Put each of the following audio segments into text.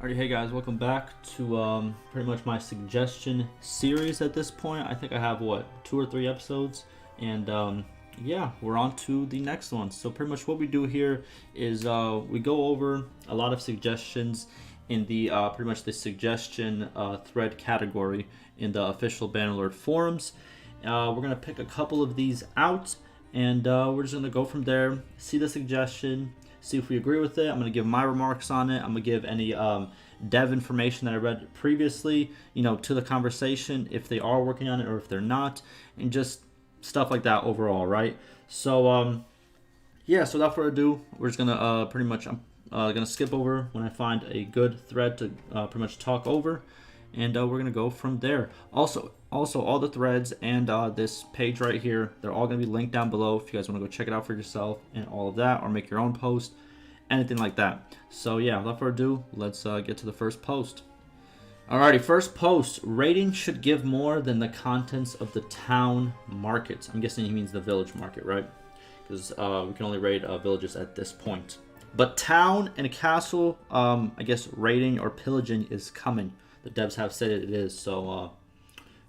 Alright, hey guys, welcome back to pretty much my suggestion series at this point. I think I have, what, 2 or 3 episodes? And yeah, we're on to the next one. So pretty much what we do here is we go over a lot of suggestions in the pretty much the suggestion thread category in the official Bannerlord forums. We're going to pick a couple of these out, and we're just going to go from there, see the suggestion, see if we agree with it. I'm going to give my remarks on it. I'm going to give any dev information that I read previously, to the conversation, if they are working on it or if they're not, and just stuff like that overall, right? So, yeah, so without further ado, we're just going to pretty much, I'm going to skip over when I find a good thread to pretty much talk over, and we're going to go from there. Also, all the threads and this page right here, they're all going to be linked down below if you guys want to go check it out for yourself and all of that, or make your own post, anything like that. So yeah, without further ado, let's get to the first post. Alrighty, first post. Raiding should give more than the contents of the town market. I'm guessing he means the village market, right? Because we can only raid villages at this point. But town and castle, I guess raiding or pillaging is coming. The devs have said it is, so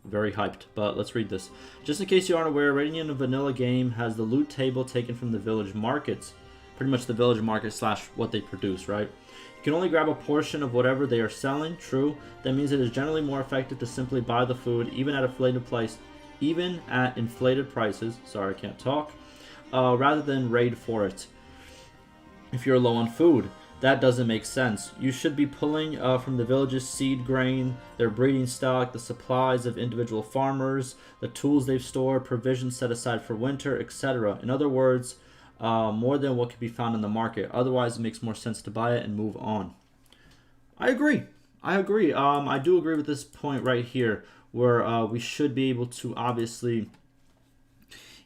very hyped. But let's read this. Just in case you aren't aware, raiding in a vanilla game has the loot table taken from the village markets. Pretty much the village market slash what they produce, right? You can only grab a portion of whatever they are selling. True. That means it is generally more effective to simply buy the food, even at inflated prices. Sorry, I can't talk. Rather than raid for it. If you're low on food, that doesn't make sense. You should be pulling from the village's seed grain, their breeding stock, the supplies of individual farmers, the tools they've stored, provisions set aside for winter, etc. In other words, more than what can be found in the market. Otherwise, it makes more sense to buy it and move on. I agree. I do agree with this point right here, where we should be able to obviously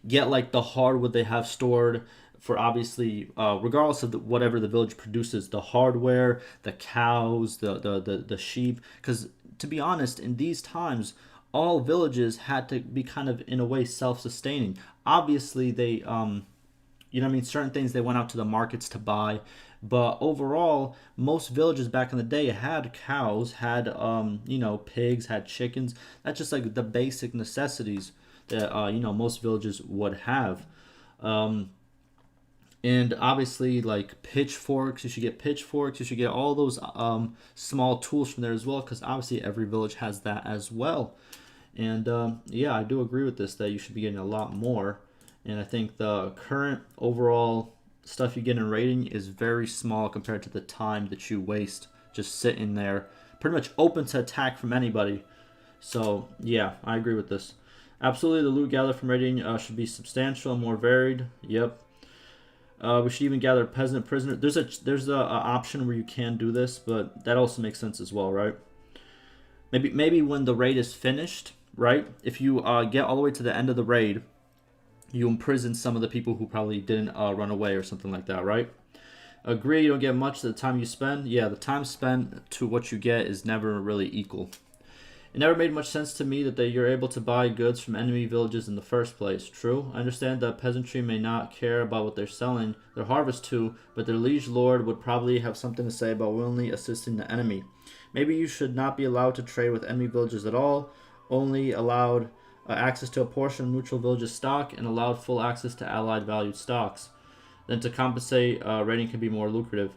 get like the hardwood they have stored for obviously, regardless of whatever the village produces, the hardware, the cows, the sheep. Because to be honest, in these times, all villages had to be kind of in a way self-sustaining. Obviously, they certain things they went out to the markets to buy, but overall, most villages back in the day had cows, had pigs, had chickens. That's just like the basic necessities that most villages would have. And obviously, like pitchforks, you should get pitchforks. You should get all those small tools from there as well, because obviously every village has that as well. And yeah, I do agree with this, that you should be getting a lot more. And I think the current overall stuff you get in raiding is very small compared to the time that you waste just sitting there, pretty much open to attack from anybody. So yeah, I agree with this. Absolutely, the loot gathered from raiding should be substantial and more varied. Yep. We should even gather peasant prisoner. There's a option where you can do this, but that also makes sense as well, right? Maybe when the raid is finished, right? If you get all the way to the end of the raid, you imprison some of the people who probably didn't run away or something like that, right? Agree, you don't get much the time you spend. Yeah, the time spent to what you get is never really equal. It never made much sense to me that you're able to buy goods from enemy villages in the first place. True, I understand that peasantry may not care about what they're selling their harvest to, but their liege lord would probably have something to say about willingly assisting the enemy. Maybe you should not be allowed to trade with enemy villages at all, only allowed access to a portion of neutral villages' stock, and allowed full access to allied valued stocks. Then to compensate, raiding can be more lucrative.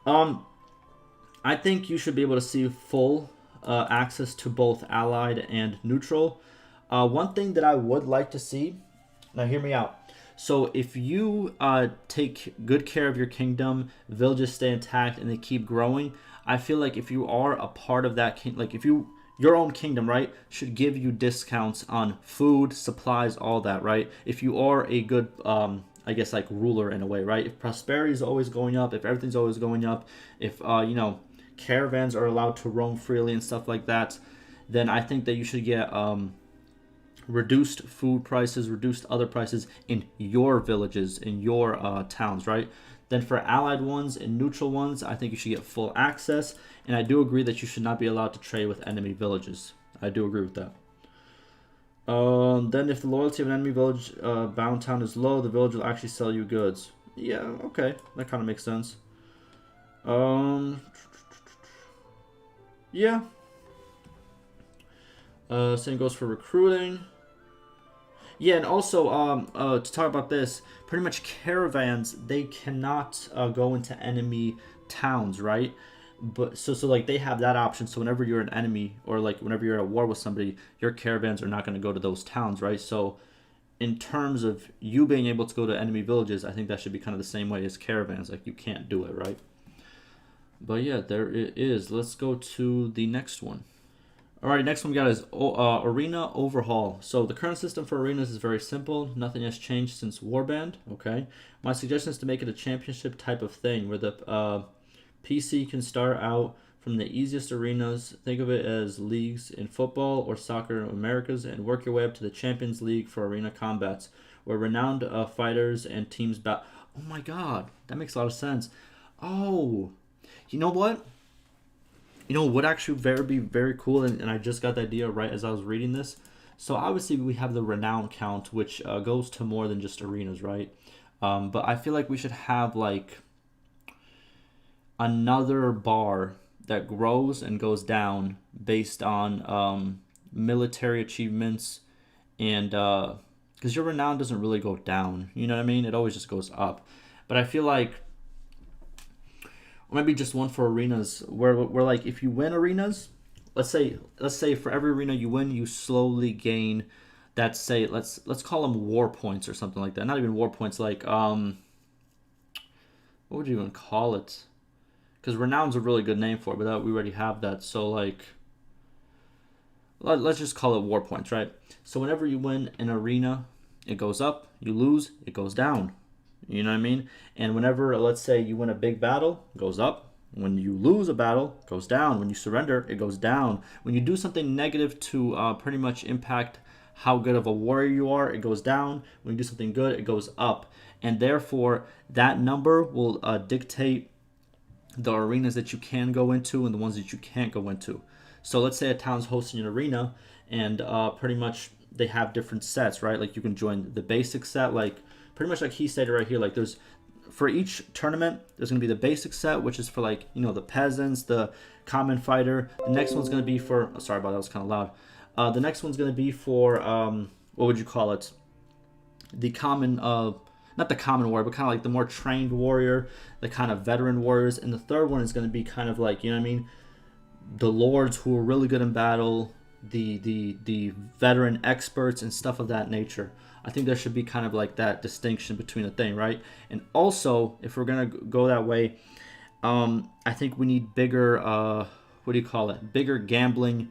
I think you should be able to see full access to both allied and neutral. One thing that I would like to see, now hear me out. So if you take good care of your kingdom, villages stay intact and they keep growing, I feel like if you are a part of that, like if your own kingdom, right, should give you discounts on food, supplies, all that, right? If you are a good, I guess, like ruler in a way, right? If prosperity is always going up, if everything's always going up, if, caravans are allowed to roam freely and stuff like that, then I think that you should get reduced food prices, reduced other prices in your villages, in your towns, right? Then for allied ones and neutral ones, I think you should get full access. And I do agree that you should not be allowed to trade with enemy villages. I do agree with that. Then if the loyalty of an enemy village bound town is low, the village will actually sell you goods. Yeah, okay. That kind of makes sense. Yeah. Same goes for recruiting. Yeah, and also to talk about this, pretty much caravans they cannot go into enemy towns, right? But so like they have that option. So whenever you're an enemy or like whenever you're at war with somebody, your caravans are not going to go to those towns, right? So in terms of you being able to go to enemy villages, I think that should be kind of the same way as caravans. Like you can't do it, right? But yeah, there it is. Let's go to the next one. All right, next one we got is Arena Overhaul. So the current system for arenas is very simple. Nothing has changed since Warband. Okay, my suggestion is to make it a championship type of thing where the PC can start out from the easiest arenas. Think of it as leagues in football or soccer in Americas, and work your way up to the Champions League for arena combats, where renowned fighters and teams battle. Oh my God, that makes a lot of sense. Oh, you know what? You know what would actually be very cool, and I just got the idea right as I was reading this. So obviously we have the renown count, which goes to more than just arenas, right? But I feel like we should have like another bar that grows and goes down based on military achievements, and because your renown doesn't really go down, you know what I mean? It always just goes up. But I feel like or maybe just one for arenas where like if you win arenas, let's say for every arena you win, you slowly gain that, say let's call them war points or something like that. Not even war points, like what would you even call it? Because renown's a really good name for it, but we already have that. So like let's just call it war points, right? So whenever you win an arena, it goes up. You lose, it goes down. You know what I mean? And whenever, let's say, you win a big battle, it goes up. When you lose a battle, it goes down. When you surrender, it goes down. When you do something negative to pretty much impact how good of a warrior you are, it goes down. When you do something good, it goes up. And therefore, that number will dictate the arenas that you can go into and the ones that you can't go into. So let's say a town's hosting an arena, and pretty much they have different sets, right? Like you can join the basic set, like pretty much like he stated right here, like there's for each tournament there's going to be the basic set, which is for like the peasants, the common fighter. The next one's going to be for sorry about that, was kind of loud. The next one's going to be for what would you call it, the common not the common warrior, but kind of like the more trained warrior, the kind of veteran warriors. And the third one is going to be kind of like, you know what I mean, the lords who are really good in battle, the veteran experts and stuff of that nature. I think there should be kind of like that distinction between the thing, right? And also, if we're gonna go that way, I think we need bigger, what do you call it? Bigger gambling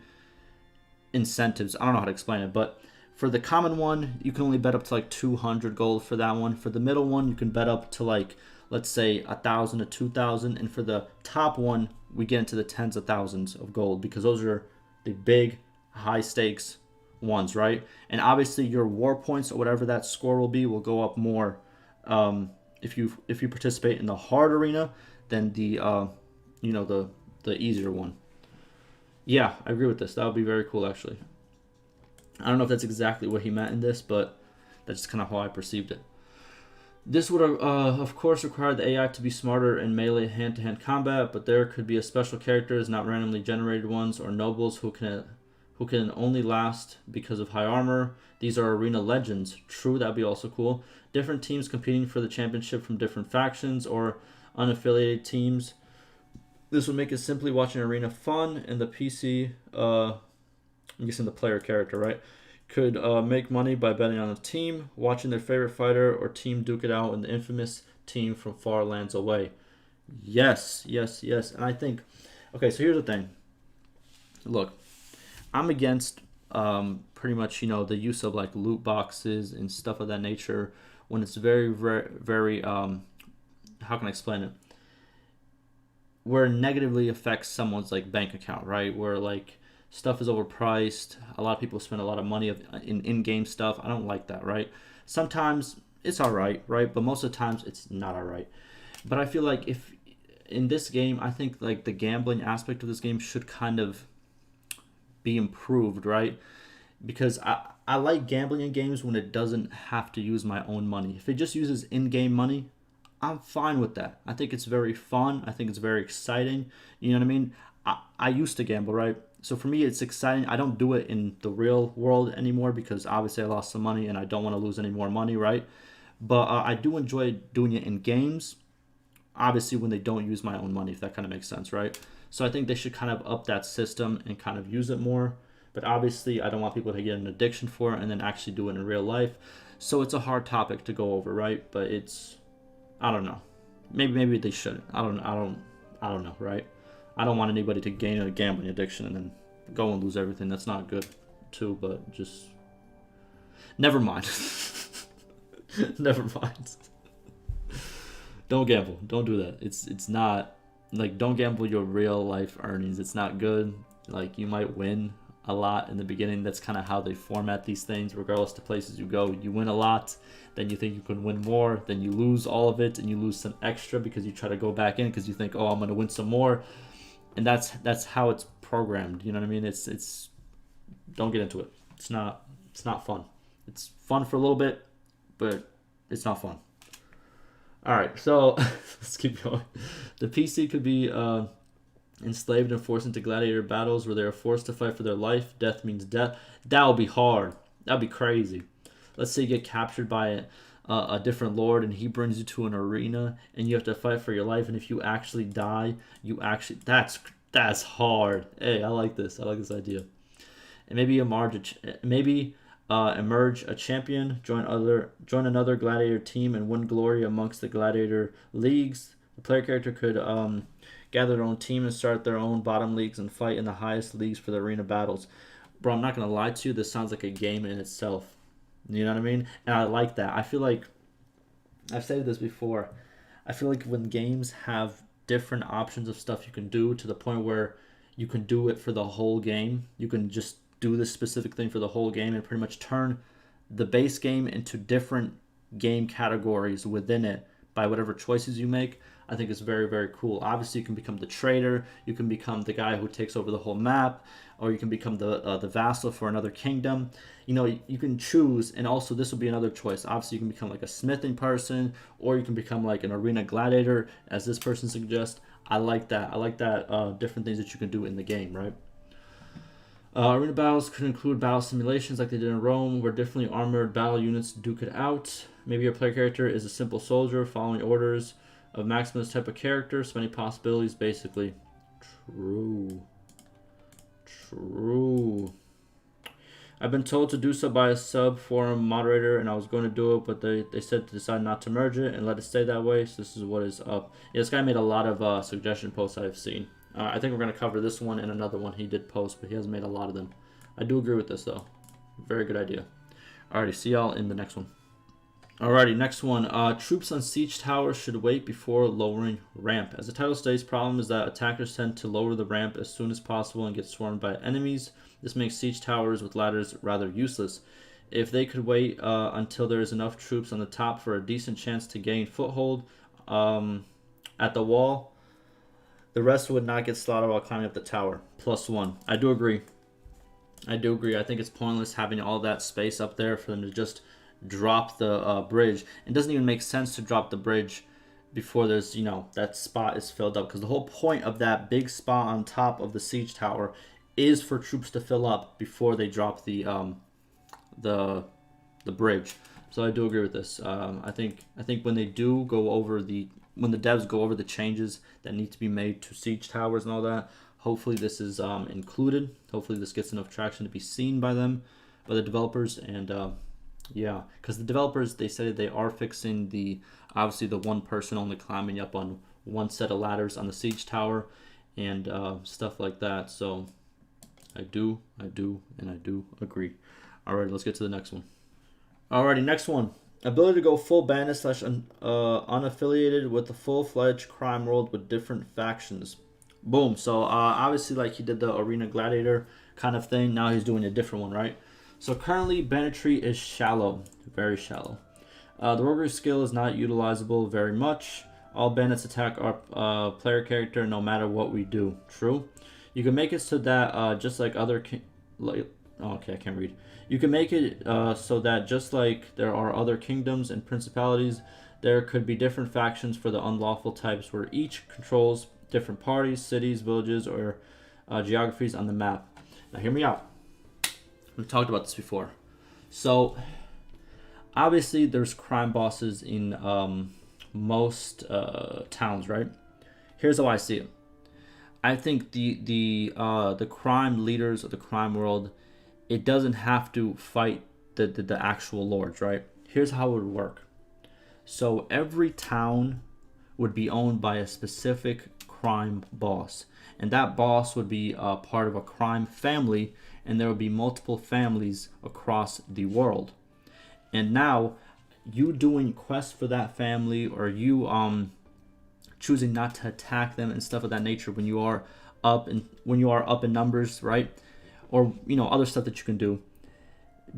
incentives. I don't know how to explain it, but for the common one, you can only bet up to like 200 gold for that one. For the middle one, you can bet up to like, let's say 1,000 to 2,000, and for the top one, we get into the tens of thousands of gold because those are the big, high stakes ones, right? And obviously your war points or whatever that score will be will go up more if you participate in the hard arena than the the easier one. Yeah, I agree with this. That would be very cool, actually. I don't know if that's exactly what he meant in this, but that's kind of how I perceived it. This would, of course, require the AI to be smarter in melee hand-to-hand combat, but there could be a special characters, not randomly generated ones, or nobles who can only last because of high armor. These are arena legends. True, that'd be also cool. Different teams competing for the championship from different factions or unaffiliated teams. This would make it simply watching arena fun, and the PC, I'm guessing the player character, right, could make money by betting on a team, watching their favorite fighter or team duke it out in the infamous team from far lands away. Yes, yes, yes. And I think, okay, so here's the thing. Look, I'm against pretty much, the use of like loot boxes and stuff of that nature when it's very, very, very, how can I explain it? Where it negatively affects someone's like bank account, right? Where like stuff is overpriced. A lot of people spend a lot of money in-game stuff. I don't like that, right? Sometimes it's all right, right? But most of the times it's not all right. But I feel like if in this game, I think like the gambling aspect of this game should kind of be improved, right? Because I like gambling in games when it doesn't have to use my own money. If it just uses in-game money, I'm fine with that. I think it's very fun. I think it's very exciting. You know what I mean? I used to gamble, right? So for me, it's exciting. I don't do it in the real world anymore because obviously I lost some money and I don't want to lose any more money, right? But I do enjoy doing it in games, obviously when they don't use my own money, if that kind of makes sense, right? So I think they should kind of up that system and kind of use it more. But obviously, I don't want people to get an addiction for it and then actually do it in real life. So it's a hard topic to go over, right? But it's, I don't know. Maybe they shouldn't. I don't know, right? I don't want anybody to gain a gambling addiction and then go and lose everything. That's not good, too. But just never mind. Never mind. Don't gamble. Don't do that. It's not like, don't gamble your real life earnings. It's not good. Like, you might win a lot in the beginning. That's kind of how they format these things. Regardless to places you go, you win a lot, then you think you can win more, then you lose all of it and you lose some extra because you try to go back in because you think, oh, I'm gonna win some more, and that's how it's programmed. You know what I mean? It's don't get into it. It's not fun. It's fun for a little bit, but it's not fun. All right, so let's keep going. The PC could be enslaved and forced into gladiator battles where they are forced to fight for their life. Death means death. That would be hard. That'd be crazy. Let's say you get captured by a different lord and he brings you to an arena and you have to fight for your life. And if you actually die, that's hard. Hey, I like this. I like this idea. And maybe emerge a champion, join another gladiator team, and win glory amongst the gladiator leagues. The player character could gather their own team and start their own bottom leagues and fight in the highest leagues for the arena battles. Bro, I'm not gonna lie to you. This sounds like a game in itself. You know what I mean? And I like that. I feel like I've said this before. I feel like when games have different options of stuff you can do to the point where you can do it for the whole game, you can just do this specific thing for the whole game and pretty much turn the base game into different game categories within it by whatever choices you make. I think it's very, very cool. Obviously, you can become the trader, you can become the guy who takes over the whole map, or you can become the vassal for another kingdom. You know, you can choose, and also this will be another choice. Obviously, you can become like a smithing person, or you can become like an arena gladiator, as this person suggests. I like that. I like that different things that you can do in the game, right? Arena battles could include battle simulations like they did in Rome, where differently armored battle units duke it out. Maybe your player character is a simple soldier following orders of Maximus type of character. So many possibilities, basically. True. I've been told to do so by a sub forum moderator, and I was going to do it, but they said to decide not to merge it and let it stay that way. So this is what is up. Yeah, this guy made a lot of suggestion posts I've seen. I think we're going to cover this one and another one he did post, but he hasn't made a lot of them. I do agree with this, though. Very good idea. Alrighty, see y'all in the next one. Alrighty, next one. Troops on siege towers should wait before lowering ramp. As the title states, problem is that attackers tend to lower the ramp as soon as possible and get swarmed by enemies. This makes siege towers with ladders rather useless. If they could wait until there is enough troops on the top for a decent chance to gain foothold at the wall, the rest would not get slaughtered while climbing up the tower. +1. I do agree. I think it's pointless having all that space up there for them to just drop the bridge. It doesn't even make sense to drop the bridge before there's, that spot is filled up. Because the whole point of that big spot on top of the siege tower is for troops to fill up before they drop the bridge. So I do agree with this. I think when they do go over when the devs go over the changes that need to be made to siege towers and all that, hopefully this is included. Hopefully this gets enough traction to be seen by them, by the developers, and yeah, because the developers, they said they are fixing obviously the one person only climbing up on one set of ladders on the siege tower and stuff like that. So I do agree. All right, let's get to the next one. Alrighty, next one. Ability to go full bandit / unaffiliated with a full-fledged crime world with different factions. Boom. So obviously, like he did the arena gladiator kind of thing. Now he's doing a different one, right? So currently, banditry is shallow, very shallow. The roguery skill is not utilizable very much. All bandits attack our player character no matter what we do. True. You can make it so that just like other okay, I can't read. You can make it so that just like there are other kingdoms and principalities, there could be different factions for the unlawful types where each controls different parties, cities, villages, or geographies on the map. Now, hear me out. We've talked about this before. So, obviously, there's crime bosses in most towns, right? Here's how I see it. I think the crime leaders of the crime world, it doesn't have to fight the actual lords, right? Here's how it would work. So every town would be owned by a specific crime boss, and that boss would be part of a crime family, and there would be multiple families across the world. And now, you doing quests for that family, or you choosing not to attack them and stuff of that nature when you are up in numbers, right? Or other stuff that you can do.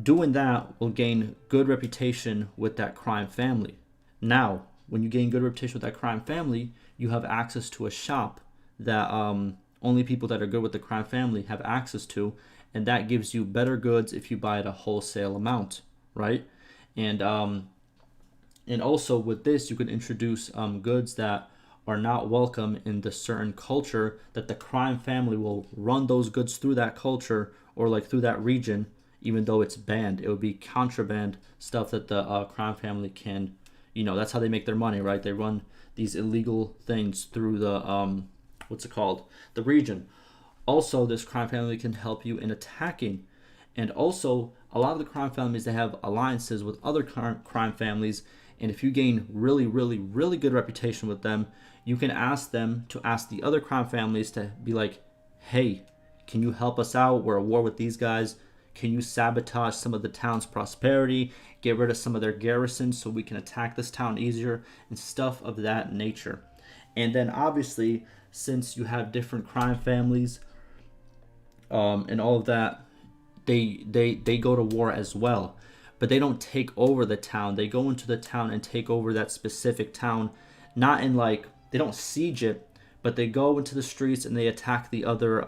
Doing that will gain good reputation with that crime family. Now, when you gain good reputation with that crime family, you have access to a shop that only people that are good with the crime family have access to, and that gives you better goods if you buy at a wholesale amount, right? And also with this, you could introduce goods that are not welcome in the certain culture, that the crime family will run those goods through that culture or like through that region, even though it's banned. It would be contraband stuff that the crime family can, that's how they make their money, right? They run these illegal things through the the region. Also, this crime family can help you in attacking. And also, a lot of the crime families, they have alliances with other crime families, and if you gain really, really, really good reputation with them, you can ask them to ask the other crime families to be like, hey, can you help us out? We're at war with these guys. Can you sabotage some of the town's prosperity? Get rid of some of their garrisons so we can attack this town easier, and stuff of that nature. And then obviously, since you have different crime families and all of that, they go to war as well. But they don't take over the town. They go into the town and take over that specific town. Not in they don't siege it, but they go into the streets and they attack the other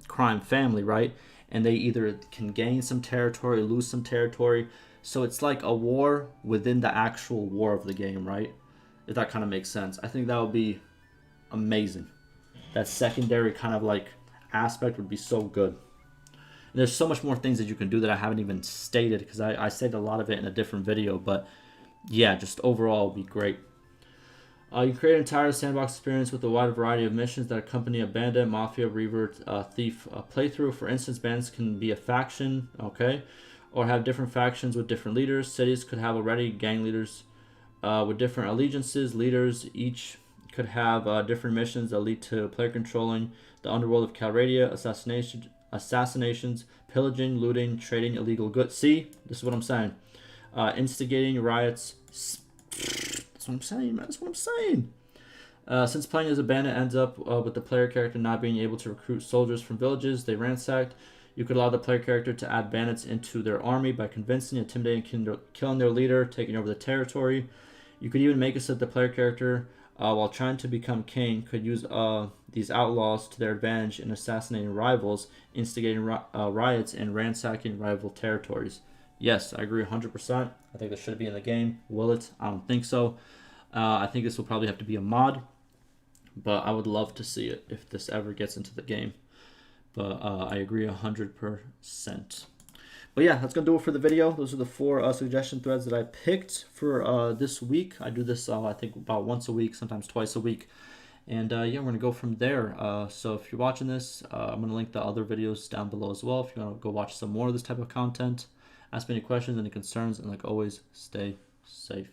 crime family, right? And they either can gain some territory, lose some territory. So it's like a war within the actual war of the game, right? If that kind of makes sense. I think that would be amazing. That secondary kind of aspect would be so good. And there's so much more things that you can do that I haven't even stated, because I stated a lot of it in a different video. But yeah, just overall would be great. You create an entire sandbox experience with a wide variety of missions that accompany a bandit, mafia, reaver, thief playthrough. For instance, bandits can be a faction, okay, or have different factions with different leaders. Cities could have already gang leaders with different allegiances. Leaders each could have different missions that lead to player controlling the underworld of Calradia, assassinations, pillaging, looting, trading illegal goods. See, this is what I'm saying. Instigating riots. That's what I'm saying, man. That's what I'm saying. Since playing as a bandit ends up with the player character not being able to recruit soldiers from villages they ransacked, you could allow the player character to add bandits into their army by convincing, intimidating, killing their leader, taking over the territory. You could even make it so that the player character, while trying to become king, could use these outlaws to their advantage in assassinating rivals, instigating riots, and ransacking rival territories. Yes, I agree 100%. I think this should be in the game. Will it? I don't think so. I think this will probably have to be a mod, but I would love to see it if this ever gets into the game. But I agree 100%. But yeah, that's going to do it for the video. Those are the 4 suggestion threads that I picked for this week. I do this, I think, about once a week, sometimes twice a week. And yeah, we're going to go from there. So if you're watching this, I'm going to link the other videos down below as well if you want to go watch some more of this type of content. Ask me any questions, any concerns, and like always, stay safe.